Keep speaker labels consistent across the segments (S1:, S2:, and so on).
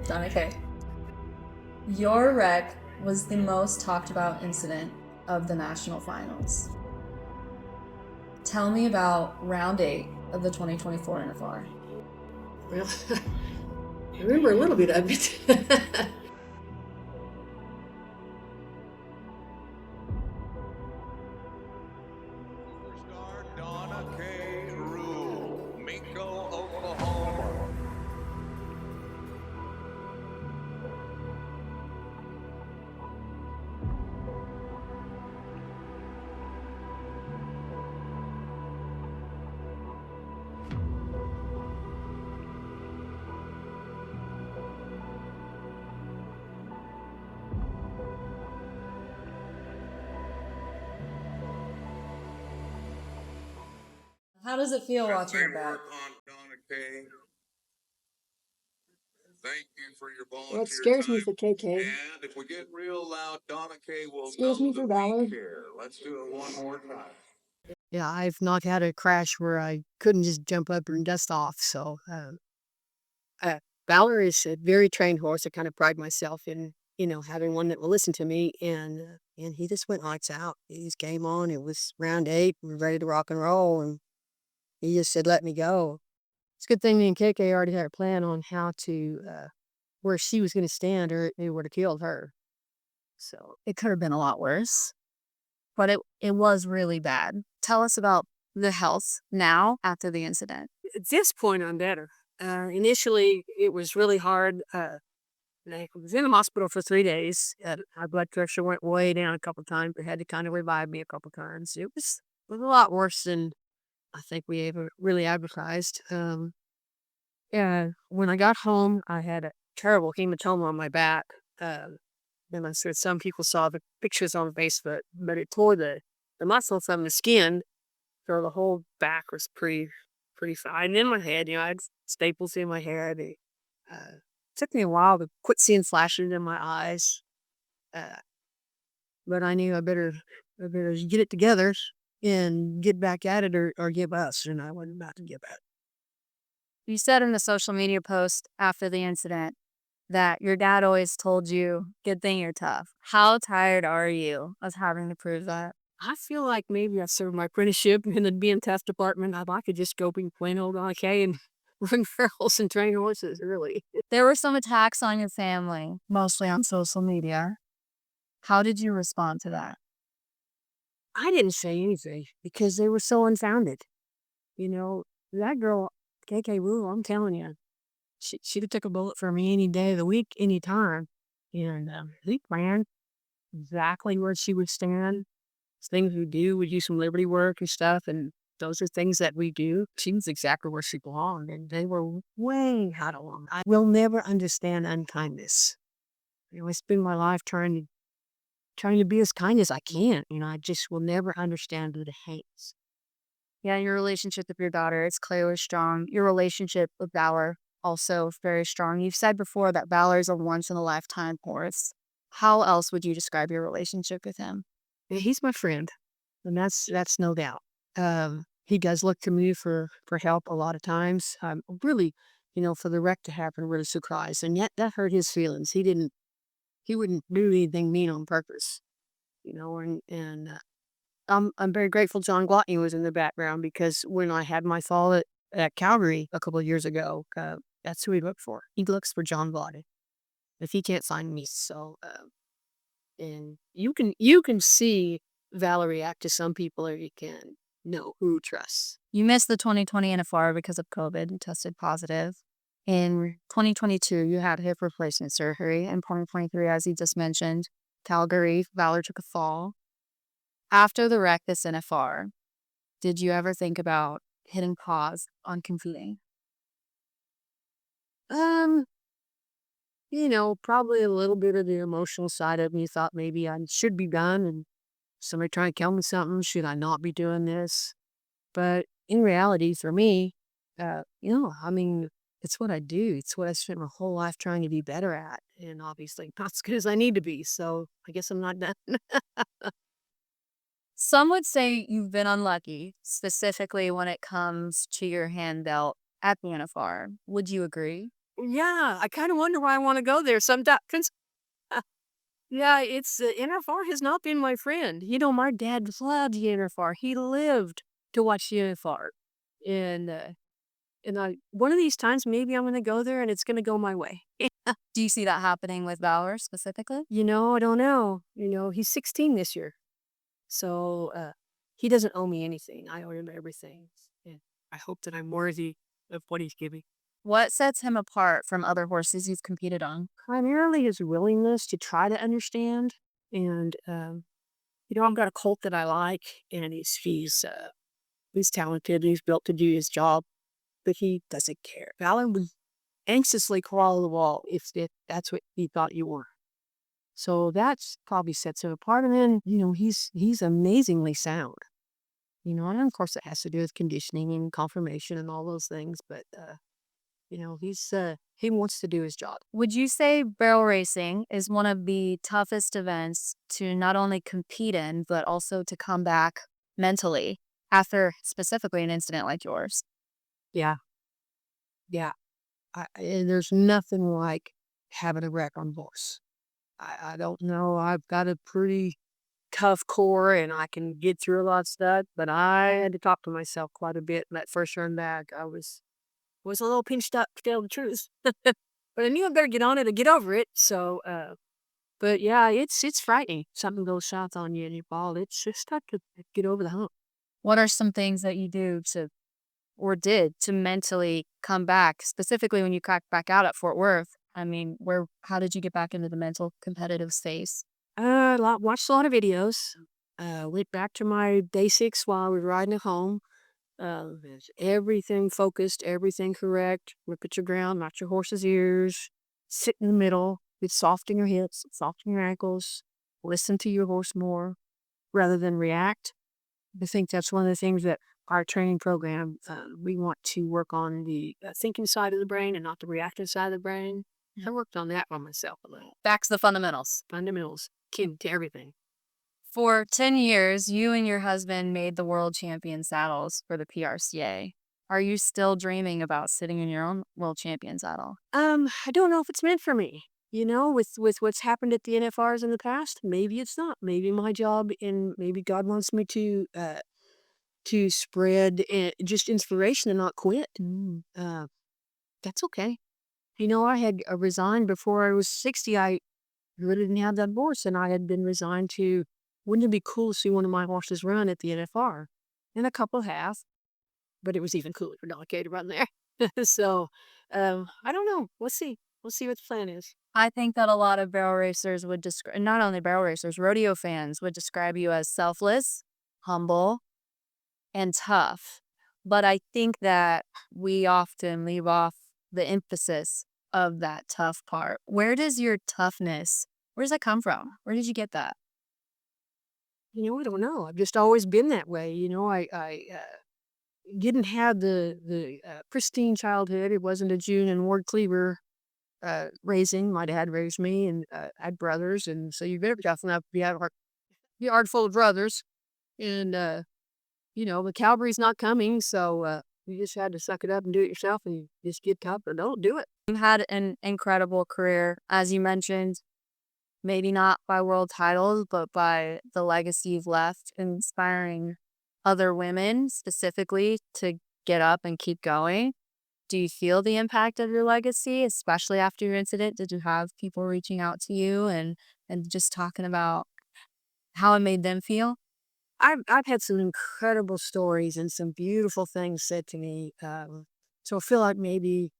S1: Dona Kay. Your wreck was the most talked about incident of the national finals. Tell me about round 8 of the 2024 NFR.
S2: Well, I remember a little bit of it.
S3: Superstar Dona Kay Rule, Minko, Oklahoma.
S1: How does it feel watching it
S3: Great
S1: back?
S3: work on Dona Kay. Thank you for your volunteer
S2: Well, it scares
S3: time.
S2: me for KK.
S3: And if we get real loud, Dona Kay will
S2: Scares
S3: know
S2: me for
S3: that
S2: Valor.
S3: we care. Let's do it one more time.
S4: Yeah, I've not had a crash where I couldn't just jump up and dust off. So, Valor is a very trained horse. I kind of pride myself in, having one that will listen to me. And he just went lights out. He just came on. It was round 8. We were ready to rock and roll. And he just said, let me go. It's a good thing me and KK already had a plan on how to, where she was going to stand or it would have killed her. So
S1: It could have been a lot worse, but it was really bad. Tell us about the health now after the incident.
S4: at this point, I'm better. Initially, it was really hard. I was in the hospital for 3 days. My blood pressure went way down a couple times. They had to kind of revive me a couple times. It was a lot worse than I think we ever really advertised. Yeah, when I got home, I had a terrible hematoma on my back. And I'm sure some people saw the pictures on Facebook, but it tore the muscle from the skin. So the whole back was pretty fine. And in my head, I had staples in my head. It took me a while to quit seeing flashes in my eyes. Uh, but I knew I better get it together and get back at it or give up. And I wasn't about to give up.
S1: You said in a social media post after the incident that your dad always told you, good thing you're tough. How tired are you of having to prove that?
S4: I feel like maybe I served my apprenticeship in the being tough department. I'd like to just go be plain old Donna Kay and run barrels and train horses, really.
S1: There were some attacks on your family, mostly on social media. How did you respond to that?
S4: I didn't say anything because they were so unfounded. That girl, KK Rule, I'm telling you, she'd have took a bullet for me any day of the week, any time. And he planned exactly where she would stand. Things we do some liberty work and stuff, and those are things that we do. She was exactly where she belonged, and they were way out of line. I will never understand unkindness. I spend my life trying to be as kind as I can. I just will never understand the hate.
S1: Yeah, your relationship with your daughter, it's clearly strong. Your relationship with Valor, also very strong. You've said before that Valor is a once-in-a-lifetime horse. How else would you describe your relationship with him?
S4: He's my friend, and that's no doubt. He does look to me for help a lot of times. I'm really, for the wreck to happen, really surprised, and yet that hurt his feelings. He wouldn't do anything mean on purpose, and I'm very grateful John Glotney was in the background because when I had my fall at Calgary a couple of years ago, that's who he looked for. He looks for John Glotney. If he can't find me, so and you can see Valor react to some people, or you can know who trusts.
S1: You missed the 2020 NFR because of COVID and tested positive. In 2022, you had hip replacement surgery. In 2023, as you just mentioned, Calgary, Valor took a fall. After the wreck this NFR, did you ever think about hitting pause on competing?
S4: Um, probably a little bit of the emotional side of me thought maybe I should be done, and somebody trying to tell me something. Should I not be doing this? But in reality, for me, I mean, it's what I do. It's what I spent my whole life trying to be better at, and obviously not as good as I need to be. So I guess I'm not done.
S1: Some would say you've been unlucky, specifically when it comes to your hand belt at the NFR. Would you agree?
S4: Yeah, I kind of wonder why I want to go there sometimes. Yeah, it's NFR has not been my friend. My dad loved the NFR. He lived to watch the NFR, and one of these times maybe I'm gonna go there and it's gonna go my way.
S1: Do you see that happening with Valor specifically?
S4: I don't know. He's 16 this year, so he doesn't owe me anything. I owe him everything, and I hope that I'm worthy of what he's giving.
S1: What sets him apart from other horses you've competed on?
S4: Primarily his willingness to try to understand, and I've got a colt that I like, and he's talented and he's built to do his job, but he doesn't care. Valor would anxiously crawl the wall if that's what he thought you were. So that's probably sets him apart. And then, he's amazingly sound. And of course it has to do with conditioning and conformation and all those things, but he wants to do his job.
S1: Would you say barrel racing is one of the toughest events to not only compete in, but also to come back mentally after specifically an incident like yours?
S4: Yeah. Yeah. And there's nothing like having a wreck on horse. I don't know. I've got a pretty tough core and I can get through a lot of stuff, but I had to talk to myself quite a bit in that first run back. I was a little pinched up, to tell the truth. But I knew I better get on it and get over it. So, but yeah, it's frightening. Something goes south on you and you fall. It's just tough to get over the hump.
S1: What are some things that you do or did to mentally come back, specifically when you cracked back out at Fort Worth? I mean, how did you get back into the mental competitive space?
S4: Watched a lot of videos. Went back to my basics while I was riding at home. Everything focused, everything correct. Look at your ground, not your horse's ears. Sit in the middle. It's soften your hips, soften your ankles. Listen to your horse more rather than react. I think that's one of the things that our training program, we want to work on the thinking side of the brain and not the reactive side of the brain. I worked on that by myself a little.
S1: Back to the fundamentals.
S4: Fundamentals, key to everything.
S1: For 10 years, you and your husband made the world champion saddles for the PRCA. Are you still dreaming about sitting in your own world champion saddle?
S4: I don't know if it's meant for me. With what's happened at the NFRs in the past, maybe it's not. Maybe my job and maybe God wants me to spread just inspiration and not quit. That's okay. I had resigned before I was 60. I really didn't have that horse, and I had been resigned to. Wouldn't it be cool to see one of my horses run at the NFR? And a couple have, but it was even cooler for Dona Kay to run there. So, I don't know. We'll see. We'll see what the plan is.
S1: I think that a lot of barrel racers would describe, not only barrel racers, rodeo fans would describe you as selfless, humble, and tough. But I think that we often leave off the emphasis of that tough part. Where does your toughness, where does that come from? Where did you get that?
S4: I don't know. I've just always been that way. I didn't have the pristine childhood. It wasn't a June and Ward Cleaver raising. My dad raised me, and I had brothers, and so you better be tough enough to be out of a yard full of brothers. And the cavalry's not coming, so you just had to suck it up and do it yourself, and you just get tough, but don't do it.
S1: You've had an incredible career, as you mentioned, maybe not by world titles, but by the legacy you've left, inspiring other women specifically to get up and keep going. Do you feel the impact of your legacy, especially after your incident? Did you have people reaching out to you and just talking about how it made them feel?
S4: I've had some incredible stories and some beautiful things said to me. So I feel like maybe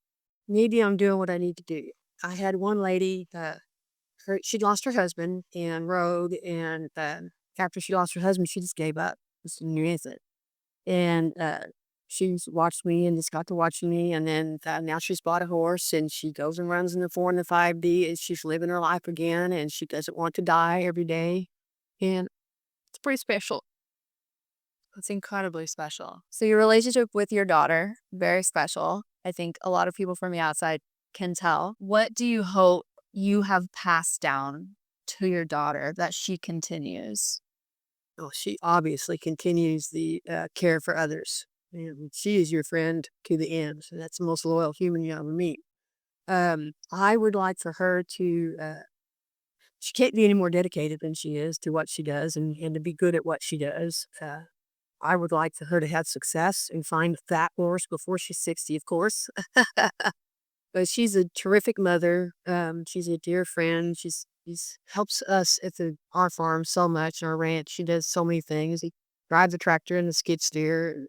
S4: I'm doing what I need to do. I had one lady, she'd lost her husband and rode, and after she lost her husband, she just gave up. Just didn't do anything. And she's watched me and just got to watching me, and then now she's bought a horse and she goes and runs in the 4 and the 5D, and she's living her life again, and she doesn't want to die every day, and it's pretty special.
S1: It's incredibly special. So your relationship with your daughter, very special. I think a lot of people from the outside can tell. What do you hope you have passed down to your daughter that she continues?
S4: Oh, she obviously continues the care for others. And she is your friend to the end. So that's the most loyal human you ever meet. I would like for her to, she can't be any more dedicated than she is to what she does and to be good at what she does. I would like for her to have success and find a fat horse before she's 60, of course. But she's a terrific mother. She's a dear friend. She's helps us at our farm so much, our ranch. She does so many things. He drives a tractor and the skid steer.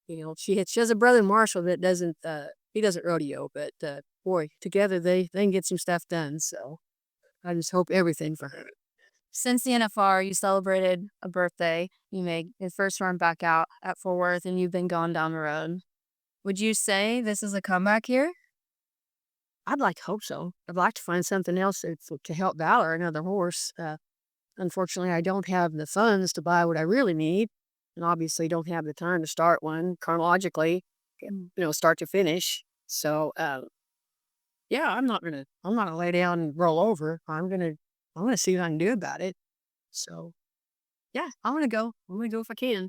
S4: She has a brother Marshall that doesn't he doesn't rodeo, but boy, together they can get some stuff done. So I just hope everything for her.
S1: Since the NFR, you celebrated a birthday. You made your first run back out at Fort Worth, and you've been going down the road. Would you say this is a comeback here?
S4: I'd like to hope so. I'd like to find something else to help Valor, another horse. Unfortunately, I don't have the funds to buy what I really need, and obviously don't have the time to start one chronologically, start to finish. So, yeah, I'm not gonna lay down and roll over. I'm gonna see what I can do about it. So, yeah, I'm gonna go if I can.